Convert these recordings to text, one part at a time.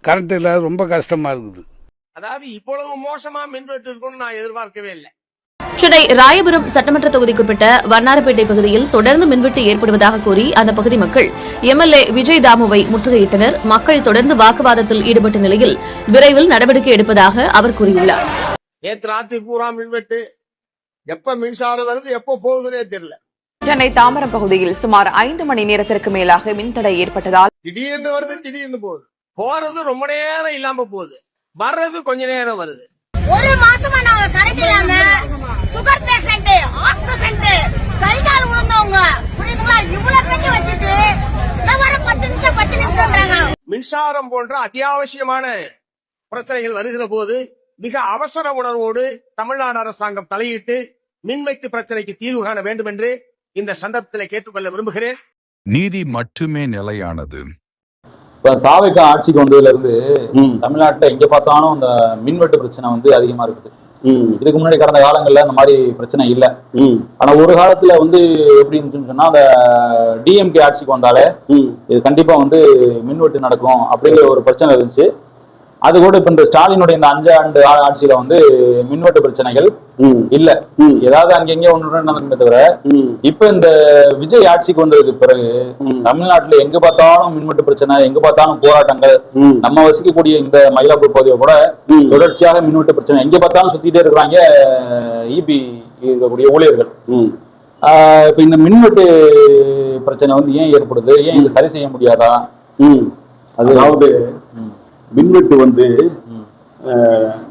Current இல்லாத ரொம்ப கஷ்டமாக இருக்குது. அதாவது இவ்வளவு மோசமா மின்வெட்டு இருக்கும்னு நான் எதிர்பார்க்கவே இல்லை. சென்னை ராயபுரம் சட்டமன்ற தொகுதிக்குட்பட்ட வண்ணாரப்பேட்டை பகுதியில் தொடர்ந்து மின்வெட்டு ஏற்படுவதாக கூறி அந்த பகுதி மக்கள் எம்எல்ஏ விஜய் தாமுவை முற்றுகையிட்டனர். மக்கள் தொடர்ந்து வாக்குவாதத்தில் ஈடுபட்ட நிலையில் விரைவில் நடவடிக்கை எடுப்பதாக அவர் கூறியுள்ளார். நேற்று ராத்திரி பூரா மின்வெட்டு, எப்ப மின்சாரம் வருது எப்ப போகுதுன்னே தெரியல. சென்னை தாம்பரம் பகுதியில் சுமார் 5 மணி நேரத்திற்கு மேலாக மின்தடை ஏற்பட்டதால் திடீர்னு வருது, திடீர்னு போகுது. போறது ரொம்ப நேரம் இல்லாம போகுது, வர்றது கொஞ்ச நேரம் வருது. ஒரு மாசமா நாங்க கரண்ட் இல்லாம சுகர் பேஷண்ட், ஹார்ட் பேஷண்ட், கை கால் விழுந்தவங்க புரியுதுங்களா, இவ்வளவு பெட்டி வச்சுட்டு வர 10 நிமிஷம் மின்சாரம் போன்ற அத்தியாவசியமான பிரச்சனைகள் வருகிற போது மிக அவசர உணர்வோடு தமிழ்நாடு அரசாங்கம் தலையிட்டு மின்வெட்டு பிரச்சனைக்கு தீர்வு காண வேண்டும் என்று இந்த சந்தர்ப்பத்தில் கேட்டுக்கொள்ள விரும்புகிறேன். நீதி மட்டுமே நிலையானது. தாவேக்கா ஆட்சிக்கு வந்ததுல இருந்து தமிழ்நாட்டுல எங்க பார்த்தாலும் இந்த மின்வெட்டு பிரச்சனை வந்து அதிகமா இருக்குது. இதுக்கு முன்னாடி கடந்த காலங்கள்ல இந்த மாதிரி பிரச்சனை இல்லை. ஆனா ஒரு காலத்துல வந்து எப்படி இருந்துச்சுன்னு சொன்னா, அந்த டிஎம்கே ஆட்சிக்கு வந்தாலே இது கண்டிப்பா வந்து மின்வெட்டு நடக்கும் அப்படிங்கிற ஒரு பிரச்சனை இருந்துச்சு. அது கூட இப்ப இந்த ஸ்டாலினுடைய இந்த 5 ஆண்டு ஆட்சியில வந்து மின்வெட்டு பிரச்சனைகள் இல்ல, ஏதாவது அங்கெங்க ஒன்று நடக்குமே தவிர, இப்ப இந்த விஜய் ஆட்சிக்கு வந்ததுக்கு பிறகு தமிழ்நாட்டுல எங்க பார்த்தாலும் மின்வெட்டு பிரச்சனை, எங்க பார்த்தாலும் போராட்டங்கள். நம்ம வசிக்கக்கூடிய இந்த மயிலாப்பூர் பகுதியை கூட தொடர்ச்சியாக மின்வெட்டு பிரச்சனை எங்க பார்த்தாலும் சுத்திட்டே இருக்கிறாங்க இபி இருக்கக்கூடிய ஊழியர்கள். இப்ப இந்த மின்வெட்டு பிரச்சனை வந்து ஏன் ஏற்படுது, ஏன் இதை சரி செய்ய முடியாதா? அதாவது மின்வெட்டு வந்து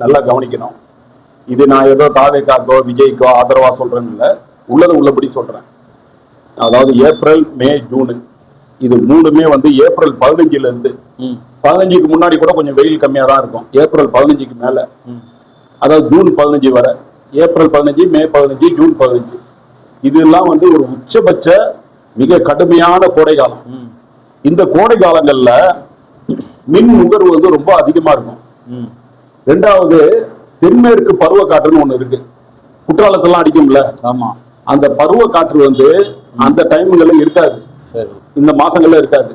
நல்லா கவனிக்கணும். இது நான் ஏதோ தாவேக்காக்கோ விஜய்க்கோ ஆதரவா சொல்றேன்னு இல்லை, உள்ளது உள்ளபடி சொல்றேன். அதாவது ஏப்ரல், மே, ஜூனு இது 3மே வந்து ஏப்ரல் 15ல இருந்து 15க்கு முன்னாடி கூட கொஞ்சம் வெயில் கம்மியா தான் இருக்கும். ஏப்ரல் 15க்கு மேல, அதாவது ஜூன் 15 வரை, ஏப்ரல் 15, மே 15, ஜூன் 15 இதெல்லாம் வந்து ஒரு உச்சபட்ச மிக கடுமையான கோடை காலம். இந்த கோடை காலங்கள்ல மின் நுகர்வு வந்து ரொம்ப அதிகமா இருக்கும். 2வது தென்மேற்கு பருவ காற்றுன்னு ஒண்ணு இருக்கு, குற்றாலத்தெல்லாம் அடிக்கும்ல. ஆமா, அந்த பருவ காற்று வந்து அந்த டைம்ல இருக்காது, இந்த மாசங்கள்ல இருக்காது.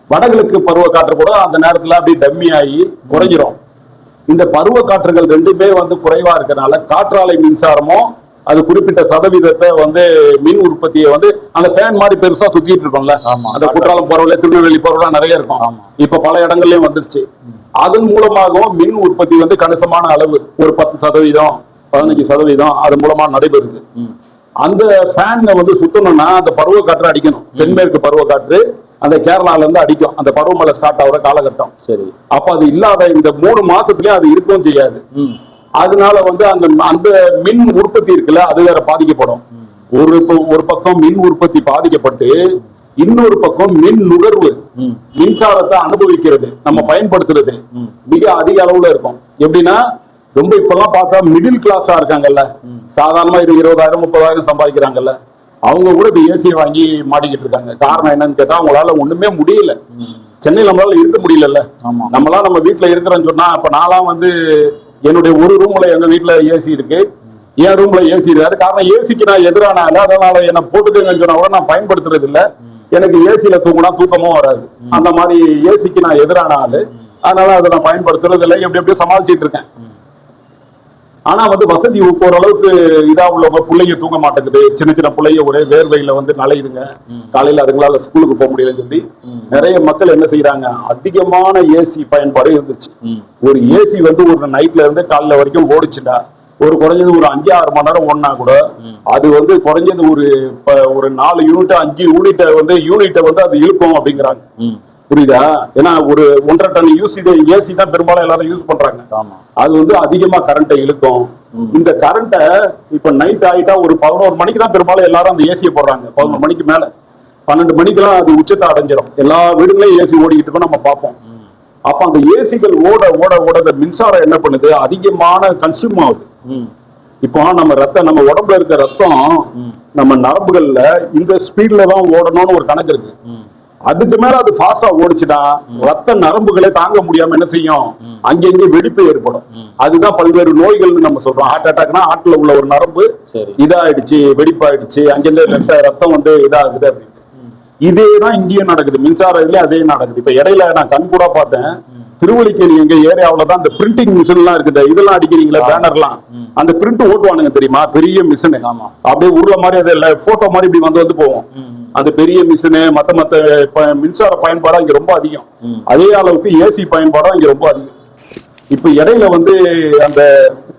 வடகிழக்கு பருவ காற்று கூட அந்த நேரத்துல அப்படி டம்மி ஆகி குறைஞ்சிரும். இந்த பருவ காற்றுகள் 2மே வந்து குறைவா இருக்கனால காற்றாலை மின்சாரமும் அது குறிப்பிட்ட சதவீதத்தை வந்து மின் உற்பத்தியை வந்து அந்த ஃபேன் மாதிரி பெருசா சுத்திட்டு இருக்கோம்ல, அந்த குற்றாலம் போறவங்கள, திருநெல்வேலி போறவங்க நிறைய இருக்கும். இப்ப பல இடங்கள்லயும் வந்துருச்சு. அதன் மூலமாகவும் மின் உற்பத்தி வந்து கணிசமான அளவு ஒரு 10%, 15% அது மூலமா நடைபெறுது. அந்த ஃபேன் வந்து சுத்தணும்னா அந்த பருவ காற்று அடிக்கணும். தென்மேற்கு பருவ காற்று அந்த கேரளால இருந்து அடிக்கும், அந்த பருவமழை ஸ்டார்ட் ஆகிற காலகட்டம். சரி, அப்ப அது இல்லாத இந்த 3 மாசத்துலயும் அது இருக்கவும் செய்யாது. அதனால வந்து அந்த மின் உற்பத்தி இருக்குல்ல, அது வேற பாதிக்கப்படும். ஒரு பக்கம் மின் உற்பத்தி பாதிக்கப்பட்டு இன்னொரு பக்கம் மின் நுகர்வு, மின்சாரத்தை அனுபவிக்கிறது, நம்ம பயன்படுத்துறது மிக அதிக அளவுல இருக்கும். எப்படின்னா ரொம்ப இப்பெல்லாம் பார்த்தா மிடில் கிளாஸா இருக்காங்கல்ல, சாதாரணமா 20,000 30,000 சம்பாதிக்கிறாங்கல்ல, அவங்க கூட இப்ப ஏசியை வாங்கி மாட்டிக்கிட்டு இருக்காங்க. காரணம் என்னன்னு கேட்டா அவங்களால ஒண்ணுமே முடியல. சென்னையில் நம்மளால இருக்க முடியல. நம்மளாம் நம்ம வீட்டுல இருக்கிறோன்னு சொன்னா, இப்ப நான்லாம் வந்து என்னுடைய ஒரு ரூம்ல எங்க வீட்டுல ஏசி இருக்கு, என் ரூம்ல ஏசி இருக்காது. காரணம் ஏசிக்கு நான் எதிரானால, அதனால என்ன போட்டுக்கங்கன்னு சொன்னா கூட நான் பயன்படுத்துறது இல்லை. எனக்கு ஏசியில தூங்கினா தூக்கமும் வராது. அந்த மாதிரி ஏசிக்கு நான் எதிரானால, அதனால அதை நான் பயன்படுத்துறது இல்லை. எப்படியோ சமாளிச்சுட்டு இருக்கேன். ஆனா வந்து வசதி ஓரளவுக்கு இதா உள்ளவங்க பிள்ளைங்க தூங்க மாட்டேங்குது. சின்ன சின்ன பிள்ளைங்க ஒரே வேர்வையில வந்து நலையுதுங்க, காலையில அதுங்களால ஸ்கூலுக்கு போக முடியலன்னு சொல்லி நிறைய மக்கள் என்ன செய்யறாங்க, அதிகமான ஏசி பயன்பாடு இருந்துச்சு. ஒரு ஏசி வந்து ஒரு நைட்ல இருந்து காலைல வரைக்கும் ஓடிச்சுட்டா, ஒரு குறைஞ்சது ஒரு 5-6 மணி நேரம் ஓடினா கூட அது வந்து குறைஞ்சது ஒரு 4 யூனிட் 5 யூனிட்டை வந்து அது இழுக்கும் அப்படிங்கிறாங்க. புரியுதா? ஏன்னா ஒரு 1.5 டன் ஏசி தான் பெரும்பாலும் எல்லாரும் யூஸ் பண்றாங்க. அது வந்து அதிகமா கரண்ட்டை இழுக்கும். இந்த கரண்ட்டை இப்ப நைட் ஆயிட்டா ஒரு 11 மணிக்கு தான் பெரும்பாலும் எல்லாரும் அந்த ஏசியை போடுறாங்க. 11 மணிக்கு மேல 12 மணிக்கெல்லாம் அது உச்சத்தை அடைஞ்சிடும். எல்லா வீடுகளையும் ஏசி ஓடிக்கிட்டு இருக்கோம் நம்ம பார்ப்போம். அப்ப அந்த ஏசிகள் ஓட ஓட ஓட இந்த மின்சாரம் என்ன பண்ணுது, அதிகமான கன்சியூம் ஆகுது. இப்போ நம்ம உடம்புல இருக்க ரத்தம் நம்ம நரம்புகள்ல இந்த ஸ்பீட்ல தான் ஓடணும்னு ஒரு கணக்கு இருக்கு. அதுக்கு மேல அது ஃபாஸ்டா ஓடிச்சுன்னா ரத்த நரம்புகளை தாங்க முடியாம என்ன செய்யும், அங்கங்க வெடிப்பு ஏற்படும். அதுதான் பல்வேறு நோய்கள்னு நம்ம சொல்றோம். ஹார்ட் அட்டாக்னா ஹார்ட்ல உள்ள ஒரு நரம்பு இதாயிடுச்சு, வெடிப்பாயிடுச்சு, அங்கிருந்து ரத்தம் வந்து இதாகுது அப்படின்னு. இதேதான் இங்கேயும் நடக்குது. மின்சார இதுல அதே நடக்குது. இப்ப இடையில நான் கண் கூட பார்த்தேன், திருவள்ளிக்கேணி எங்க ஏரியாவில தான் அந்த பிரிண்டிங் மிஷின் எல்லாம் இருக்குது, இதெல்லாம் அடிக்கிறீங்களா பேனர்லாம், அந்த பிரிண்ட் ஓட்டுவானுங்க தெரியுமா, பெரிய மிஷின் அப்படியே உருள மாதிரி அதை போட்டோ மாதிரி இப்படி வந்து போவோம். அந்த பெரிய மிஷினு மத்த மின்சார பயன்பாடு இங்க ரொம்ப அதிகம். அதே அளவுக்கு ஏசி பயன்பாடும் இங்க ரொம்ப அதிகம். இப்ப இடையில வந்து அந்த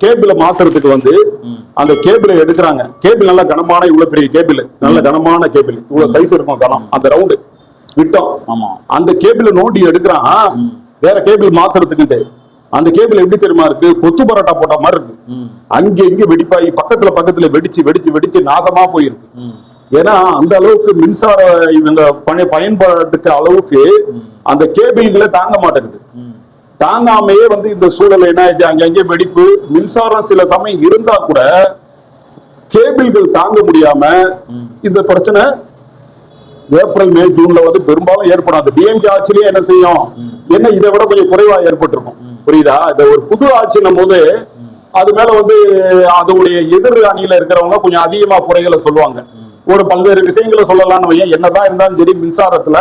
கேபிள மாத்துறதுக்கு வந்து அந்த கேபிளை எடுக்கிறாங்க. கேபிள் நல்ல கனமான, இவ்வளவு பெரிய கேபிள், நல்ல கனமான கேபிள், இவ்வளவு சைஸ் இருக்கும் கனம், அந்த ரவுண்டு விட்டோம். அந்த கேபிளை நோண்டி எடுக்கிறான் வேற கேபிள் மாத்துறதுக்கு. அந்த கேபிள் எப்படி தெரியுமா இருக்கு, கொத்து பரோட்டா போட்ட மாதிரி இருக்கு. அங்க இங்க வெடிப்பாயி பக்கத்துல வெடிச்சு வெடிச்சு வெடிச்சு நாசமா போயிருக்கு. ஏன்னா அந்த அளவுக்கு மின்சார இவங்க பயன்பாட்டுக்கு அளவுக்கு அந்த கேபிள்களை தாங்க மாட்டேங்குது. தாங்காமையே வந்து இந்த சூழல் என்ன ஆயிடுச்சு, அங்கங்கே வெடிப்பு. மின்சாரம் சில சமயம் இருந்தா கூட கேபிள்கள் தாங்க முடியாம இந்த பிரச்சனை ஏப்ரல் மே ஜூன்ல வந்து பெரும்பாலும் ஏற்படும். அந்த டிஎம்கே ஆட்சியிலேயே என்ன செய்யும், என்ன இதை விட கொஞ்சம் குறைவா ஏற்பட்டிருக்கும். புரியுதா? இந்த ஒரு புது ஆட்சினும் போது அது மேல வந்து அதோடைய எதிர் அணியில இருக்கிறவங்க கொஞ்சம் அதிகமா குறைகளை சொல்லுவாங்க. ஒரு பல்வேறு விஷயங்களை சொல்லலாம்னு வையன். என்னதான் இருந்தாலும் சரி, மின்சாரத்துல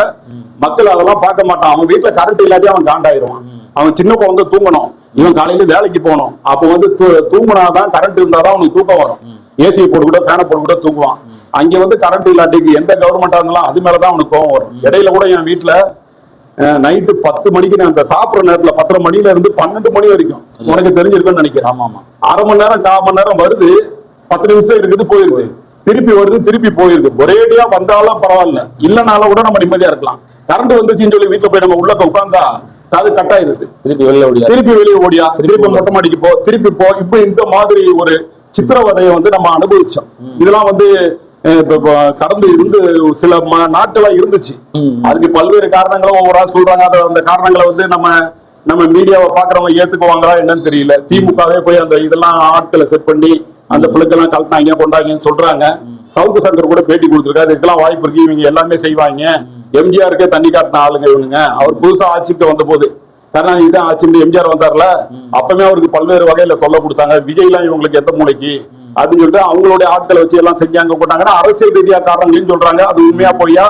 மக்கள் அதெல்லாம் பார்க்க மாட்டான். அவன் வீட்டுல கரண்ட் இல்லாட்டி அவன் காண்டாயிருவான். அவன் சின்ன குழந்தை தூங்கணும், இவன் காலையில வேலைக்கு போகணும். அப்ப வந்து தூங்கினாதான் கரண்ட் இருந்தாதான் அவனுக்கு தூக்கம் வரும். ஏசியை போட்டு கூட ஃபேனை போட்டு கூட தூங்குவான். அங்க வந்து கரண்ட் இல்லாட்டிக்கு எந்த கவர்மெண்டா இருந்தாலும் அது மேலதான் அவனுக்கு கோவம் வரும். இடையில கூட என் வீட்டுல நைட்டு 10 மணிக்கு அந்த சாப்பிடுற நேரத்துல 10:30 மணில இருந்து 12 மணி வரைக்கும் உனக்கு தெரிஞ்சிருக்குன்னு நினைக்கிறேன். அரை மணி நேரம் 1/4 மணி நேரம் வருது, 10 நிமிஷம் இருக்குது போயிருது, திருப்பி வருது திருப்பி போயிருது. ஒரேடியா வந்தாலும் பரவாயில்ல, இல்லனாலும் கூட நம்ம நிம்மதியா இருக்கலாம். கரண்ட் வந்துச்சுன்னு சொல்லி வீட்டுல போய் நம்ம உள்ள உட்கார்ந்தா அது கட் ஆயிருது, திருப்பி வெளியே ஓடியா, திருப்பி மொட்டை மாடிக்கு போ, திருப்பி போ. இப்ப இந்த மாதிரி ஒரு சித்திரவதையை வந்து நம்ம அனுபவிச்சோம். இதெல்லாம் வந்து கடந்து இருந்து சில நாட்களா இருந்துச்சு. அதுக்கு பல்வேறு காரணங்களும் ஒவ்வொரு ஆள் சொல்றாங்க. அந்த காரணங்களை வந்து நம்ம மீடியாவை பாக்குறவங்க ஏத்துக்குவாங்களா என்னன்னு தெரியல. திமுகவே போய் அந்த இதெல்லாம் ஆட்களை செட் பண்ணி அந்த பிளக் எல்லாம் கலட்டினாங்க கொண்டாங்கன்னு சொல்றாங்க. சவுக்கு சங்கர் கூட பேட்டி கொடுத்திருக்காரு, இதுக்கெல்லாம் வாய்ப்பு இருக்கு, இவங்க எல்லாமே செய்வாங்க. எம்ஜிஆருக்கே தண்ணி காட்டின ஆளுங்க இவனுங்க. அவர் புதுசா ஆட்சிக்கு வந்த போது கருணாநிதி தான் ஆட்சி, எம்ஜிஆர் வந்தார்ல, அப்பவே அவருக்கு பல்வேறு வகையில தொல்லை கொடுத்தாங்க. விஜய்லாம் இவங்களுக்கு எந்த மூளைக்கு அப்படின்னு சொல்லிட்டு அவங்களுடைய ஆட்களை வச்சு எல்லாம் செஞ்சாங்க போட்டாங்கன்னா அரசியல் ரீதியா காரணங்களையும் சொல்றாங்க. அது உண்மையா போய்யா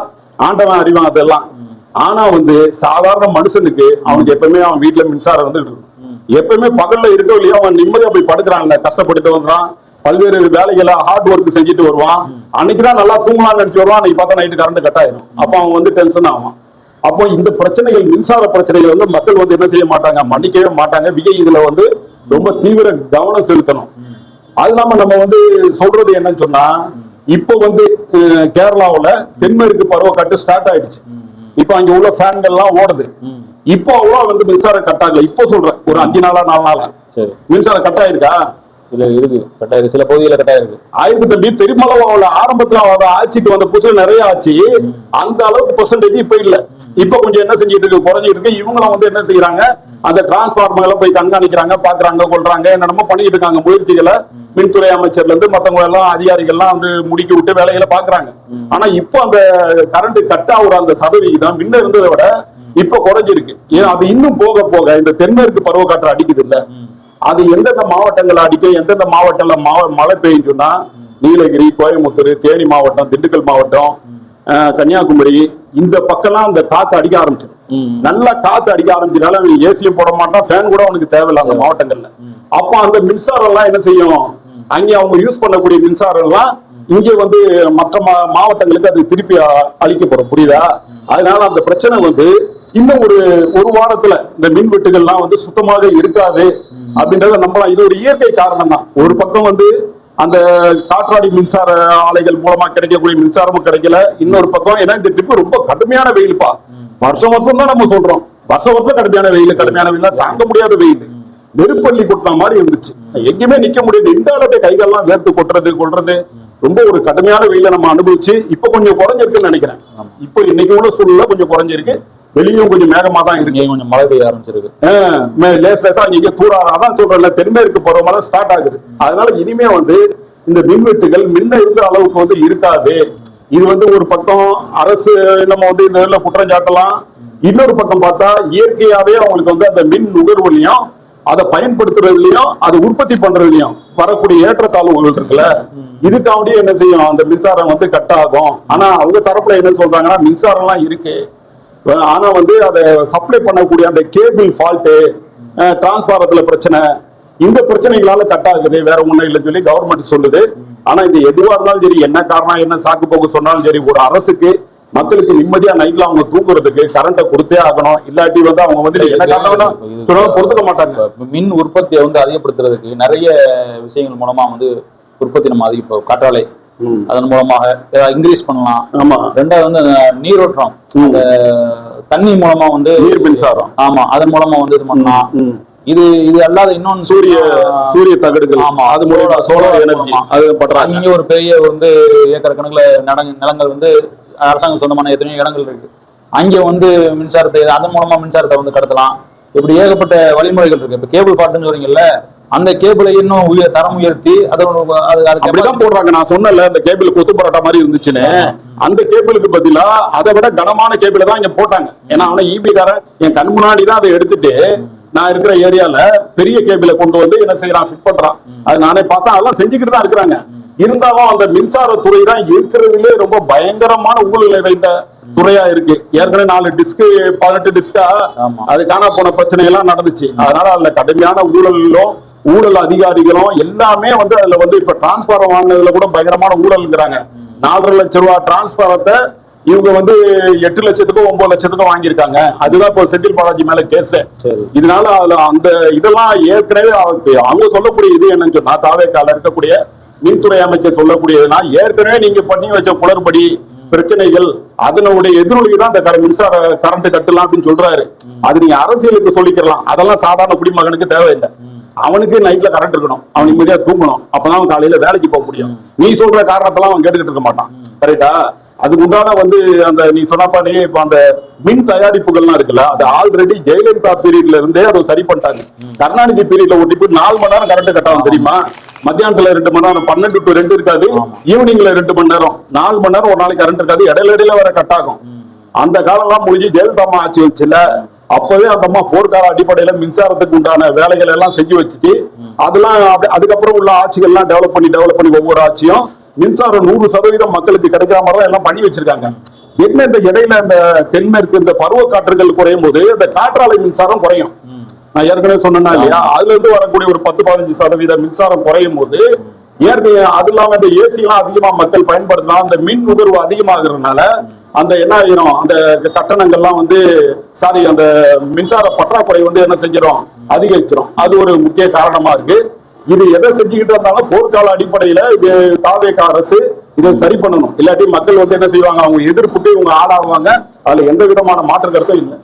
ஆண்டவன் அறிவான் அதெல்லாம். ஆனா வந்து சாதாரண மனுஷனுக்கு அவனுக்கு எப்பவுமே அவன் வீட்டுல மின்சாரம் வந்து எப்பவுமே பகல்ல இருக்கோ இல்லையோ அவன் நிம்மதியா போய் படுக்கிறான்ல, கஷ்டப்பட்டுட்டு வந்துறான், பல்வேறு வேலைகளை ஹார்ட் ஒர்க் செஞ்சுட்டு வருவான். அன்னைக்குதான் நல்லா தூங்கலாம்னு நினைச்சு வருவான், அன்னைக்கு பார்த்தா நைட்டு கரண்ட் கட் ஆயிரும். அப்ப அவன் வந்து டென்ஷன் ஆவான். அப்போ இந்த பிரச்சனைகள், மின்சார பிரச்சனைகள் வந்து மக்கள் வந்து என்ன செய்ய மாட்டாங்க, மன்னிக்கவே மாட்டாங்க. விஜய் இதுல வந்து ரொம்ப தீவிர கவனம் செலுத்தணும். அது இல்லாம நம்ம வந்து சொல்றது என்னன்னு சொன்னா, இப்ப வந்து கேரளாவுல தென்மேற்கு பருவக்காற்று ஸ்டார்ட் ஆயிடுச்சு. இப்ப அங்க உள்ள ஃபேன்கள் எல்லாம் ஓடுது. இப்போ அவ்வளவு வந்து மின்சாரம் கட் ஆகல. இப்போ சொல்றேன், ஒரு 5 நாளா 4 நாளா மின்சாரம் கட் ஆயிருக்கா? சில பகுதியில கட்டாயிருக்கு. ஆயிரத்தி தம்பி பெருமளவு ஆரம்பத்துல ஆட்சிக்கு வந்த புதுசுல நிறைய ஆச்சு. அந்த அளவுக்கு பெர்சன்டேஜ் இப்ப இல்ல. இப்ப கொஞ்சம் என்ன செஞ்சிட்டு இருக்கு, குறைஞ்சிட்டு இருக்கு. இவங்களும் வந்து என்ன செய்யறாங்க, அந்த டிரான்ஸ்பார்மர்ல போய் கண்காணிக்கிறாங்க, பாக்குறாங்க, கொள்றாங்க, என்னென்னமோ பண்ணிட்டு இருக்காங்க முயற்சிகளை. மின்துறை அமைச்சர்ல இருந்து மத்தவங்க எல்லாம் அதிகாரிகள்லாம் வந்து முடுக்கி விட்டு வேலைகளை பாக்குறாங்க. ஆனா இப்போ அந்த கரண்ட் கட் ஆகுற அந்த சதவீதம் முன்ன இருந்ததை விட இப்ப குறைஞ்சிருக்கு. ஏன் அது இன்னும் போக போக இந்த தென்மேற்கு பருவக்காற்று அடிக்குது இல்ல, அது எந்தெந்த மாவட்டங்கள் அடிக்கும், எந்தெந்த மாவட்டங்கள்ல மழை பெய்யும்னா நீலகிரி, கோயம்புத்தூர், தேனி மாவட்டம், திண்டுக்கல் மாவட்டம், கன்னியாகுமரி, இந்த பக்கம்லாம் அந்த காத்து அடிக்க ஆரம்பிச்சிடும். நல்லா காத்து அடிக்க ஆரம்பிச்சனால ஏசியும் போட மாட்டான், ஃபேன் கூட அவனுக்கு தேவையில்லை அந்த மாவட்டங்கள்ல. அப்ப அந்த மின்சாரம் எல்லாம் என்ன செய்யும், அங்கே அவங்க யூஸ் பண்ணக்கூடிய மின்சாரம் எல்லாம் இங்கே வந்து மற்ற மாவட்டங்களுக்கு அது திருப்பி அளிக்கப்படும். புரியுதா? அதனால அந்த பிரச்சனை வந்து இன்னும் ஒரு வாரத்துல இந்த மின் வெட்டுகள்லாம் வந்து சுத்தமாக இருக்காது அப்படின்றத நம்பலாம். இது ஒரு இயற்கை காரணம் தான். ஒரு பக்கம் வந்து அந்த காற்றாடி மின்சார ஆலைகள் மூலமா கிடைக்கக்கூடிய மின்சாரமும் கிடைக்கல. இன்னொரு பக்கம் ஏன்னா இந்த ட்ரிப் ரொம்ப கடுமையான வெயில்ப்பா. வருஷம் தான் நம்ம சொல்றோம், வருஷம் கடுமையான வெயில் தாங்க முடியாத வெயில், நெருப்பள்ளி கொட்டின மாதிரி இருந்துச்சு. எங்கேயுமே நிக்க முடியாது. நின்றாலே கைகள்லாம் வேர்த்து கொள்றது ரொம்ப ஒரு கடுமையான வெயில நம்ம அனுபவிச்சு இப்ப கொஞ்சம் குறைஞ்சிருக்குன்னு நினைக்கிறேன். இப்போ இன்னைக்கு உள்ள சூழ்நிலை கொஞ்சம் குறைஞ்சிருக்கு. வெளியும் கொஞ்சம் மேகமா தான் இருக்கு, கொஞ்சம் மழை பெய்ய ஆரம்பிச்சிருக்கு. லேசா இங்க தூராக அதான் சொல்றேன், தென்மேற்கு பருவமழை ஸ்டார்ட் ஆகுது. அதனால இனிமே வந்து இந்த மின்வெட்டுகள் முன்ன இருக்கிற அளவுக்கு வந்து இருக்காது. இது வந்து ஒரு பக்கம் அரசு நம்ம வந்து இந்த இதுல குற்றம் சாட்டலாம். இன்னொரு பக்கம் பார்த்தா இயற்கையாவே அவங்களுக்கு வந்து அந்த மின் நுகர்வுலையும் அதை பயன்படுத்துறதுலயும் அதை உற்பத்தி பண்றதுலயும் வரக்கூடிய ஏற்றத்தாழ்வுகள் இருக்குல்ல, இதுக்காண்டியே என்ன செய்யும், அந்த மின்சாரம் வந்து கட் ஆகும். ஆனா அவங்க தரப்புல என்ன சொல்றாங்கன்னா மின்சாரம் எல்லாம் இருக்கு, ஆனா வந்து அதை சப்ளை பண்ணக்கூடிய அந்த கேபிள் ஃபால்ட்டு, டிரான்ஸ்பாரத்துல பிரச்சனை, இந்த பிரச்சனைகளால கட் ஆகுது, வேற ஒண்ணும் இல்லைன்னு சொல்லி கவர்மெண்ட் சொல்லுது. ஆனா இது எதுவா இருந்தாலும் சரி, என்ன காரணம் என்ன சாக்கு போக்கு சொன்னாலும் சரி, ஒரு அரசுக்கு மக்களுக்கு நிம்மதியா நைட்ல அவங்க தூங்குறதுக்கு கரண்ட கொடுத்தே ஆகணும். இல்லாட்டி வந்து அவங்க வந்து என்ன காரணம் கொடுத்துக்க மாட்டாங்க. மின் உற்பத்தியை வந்து அதிகப்படுத்துறதுக்கு நிறைய விஷயங்கள் மூலமா வந்து உற்பத்தி நம்ம அதிக காற்றாலை அதன் மூலமாக இன்க்ரீஸ் பண்ணலாம். ஆமா. ரெண்டாவது வந்து நீரோட்டம், அந்த தண்ணி மூலமா வந்து நீர் மின்சாரம், ஆமா, அதன் மூலமா வந்து இது பண்ணலாம். இது அல்லாத இன்னொன்று சூரிய தகடுகள், ஆமா, அது மூலமா சோலார் எனர்ஜி அது பண்றாங்க. இங்க ஒரு பெரிய வந்து ஏக்கர் கணக்குல நிலங்கள் வந்து அரசாங்கம் சொந்தமான எத்தனையோ இடங்கள் இருக்கு. அங்க வந்து மின்சாரத்தை அதன் மூலமா மின்சாரத்தை வந்து கடத்தலாம். இப்படி ஏகப்பட்ட வழிமுறைகள் இருக்கு. இப்ப கேபிள் பாட்டுன்னு சொல்றீங்கல்ல, அந்த கேபிளை இன்னும் தரம் உயர்த்தி அப்படிதான் போடுறாங்க. நான் சொன்னல இந்த கேபிள் கொத்து பரோட்டா மாதிரி இருந்துச்சுன்னு, அந்த கேபிளுக்கு பதிலா அதை விட கனமான கேபிளை தான் இங்க போட்டாங்க. ஏன்னா அவன ஈபி காரன் என் கண் முன்னாடி தான் அதை எடுத்துட்டு நான் இருக்கிற ஏரியால பெரிய கேபிளை கொண்டு வந்து என்ன செய்யறான், ஃபிட் பண்றான். அது நானே பார்த்தா அதெல்லாம் செஞ்சுக்கிட்டு தான் இருக்கிறாங்க. இருந்தாலும் அந்த மின்சாரத்துறை தான் இருக்கிறதுலே ரொம்ப பயங்கரமான ஊழல் நிறைந்த துறையா இருக்கு. ஏற்கனவே 4 டிஸ்க் 18 டிஸ்கா அது காணா போன பிரச்சனை எல்லாம் நடந்துச்சு. அதனால அதுல கடுமையான ஊழல் அதிகாரிகளும் எல்லாமே வந்து அதுல வந்து இப்ப டிரான்ஸ்பாரம் வாங்கினதுல கூட பயங்கரமான ஊழல்ங்கிறாங்க. 4.5 லட்சம் ரூபாய் டிரான்ஸ்பாரத்தை இவங்க வந்து 8 லட்சத்துக்கும் 9 லட்சத்துக்கும் வாங்கியிருக்காங்க. அதுதான் இப்போ செந்தில் பாலாஜி மேல கேஸ். இதனால அதுல அந்த இதெல்லாம் ஏற்கனவே அவங்க சொல்லக்கூடிய இது என்னன்னு சொன்னா, தாவேக்கால இருக்கக்கூடிய மின்துறை அமைச்சர் சொல்லக்கூடியதுன்னா, ஏற்கனவே நீங்க பண்ணி வச்ச குளறுபடி பிரச்சனைகள் அதனுடைய எதிரொலி தான் இந்த மின்சார கரண்ட் கட்டலாம் அப்படின்னு சொல்றாரு. அது நீங்க அரசியலுக்கு சொல்லிக்கலாம். அதெல்லாம் சாதாரண குடிமகனுக்கு தேவையில்லை. அவனுக்கு நைட்ல கரண்ட் இருக்கணும், அவன் நிம்மதியா தூங்கணும், அப்பதான் அவன் காலையில வேலைக்கு போக முடியும். நீ சொல்ற காரணத்தெல்லாம் அவன் கேட்டுக்கிட்டு இருக்க மாட்டான். கரெக்டா? அதுக்கு உண்டான வந்து அந்த நீ சொன்னப்பா நீ இப்ப அந்த மின் தயாரிப்புகள்லாம் இருக்குல்ல, அது ஆல்ரெடி ஜெயலலிதா பீரியட்ல இருந்தே அதை சரி பண்ணிட்டாங்க. கருணாநிதி பீரியட்ல ஒட்டி போய் 4 மணி நேரம் கரண்ட் கட்டாகும் தெரியுமா? மத்தியானத்துல 2 மணி நேரம், 12 to 2 இருக்காது, ஈவினிங்ல 2 மணி நேரம், 4 மணி நேரம் ஒரு நாளைக்கு கரண்ட் இருக்காது, இடையில வர கட் ஆகும். அந்த காலம் எல்லாம் முடிஞ்சு ஜெயலலிதா அம்மா ஆட்சி வச்சுல, அப்பவே அந்த அம்மா போர்க்கால அடிப்படையில மின்சாரத்துக்கு உண்டான வேலைகள் எல்லாம் செஞ்சு வச்சுட்டு அதெல்லாம் அதுக்கப்புறம் உள்ள ஆட்சிகள்லாம் டெவலப் பண்ணி ஒவ்வொரு ஆட்சியும் மின்சாரம் 100% மக்களுக்கு கிடைக்கிற மாதிரி எல்லாம் பண்ணி வச்சிருக்காங்க. என்ன இந்த இடையில இந்த தென்மேற்கு இந்த பருவ காற்றுகள் குறையும் போது இந்த காற்றாலை மின்சாரம் குறையும். நான் ஏற்கனவே சொன்னா இல்லையா, அதுல இருந்து வரக்கூடிய ஒரு 10-15% மின்சாரம் குறையும் போது அது இல்லாம இந்த ஏசி எல்லாம் அதிகமா மக்கள் பயன்படுத்தலாம். அந்த மின் நுகர்வு அதிகமாகிறதுனால அந்த என்ன ஆயிரும், அந்த கட்டணங்கள்லாம் வந்து அந்த மின்சார பற்றாக்குறை வந்து என்ன செஞ்சிடும், அதிகரிச்சிடும். அது ஒரு முக்கிய காரணமா இருக்கு. இது எதை செஞ்சுக்கிட்டு இருந்தாலும் போர்க்கால அடிப்படையில தாவேக அரசு இதை சரி பண்ணணும். இல்லாட்டி மக்கள் வந்து என்ன செய்வாங்க, அவங்க எதிர்ப்புக்கு இவங்க ஆளாகுவாங்க. அதுல எந்த விதமான மாற்று கருத்தும் இல்லை.